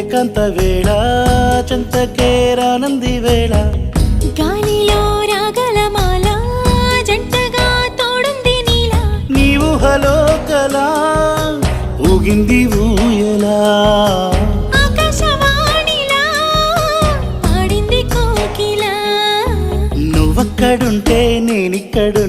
ఏకాంత వేళ చెంతకే రానంది వేళ గాలిలో రాగలమాల జంటగా తోడుంది నీలా నీ ఊహలో కలా ఊగింది ఊయలా ఆకాశవాణిలా పాడింది కోకిల నువ్వక్కడుంటే నేనిక్కడుంటే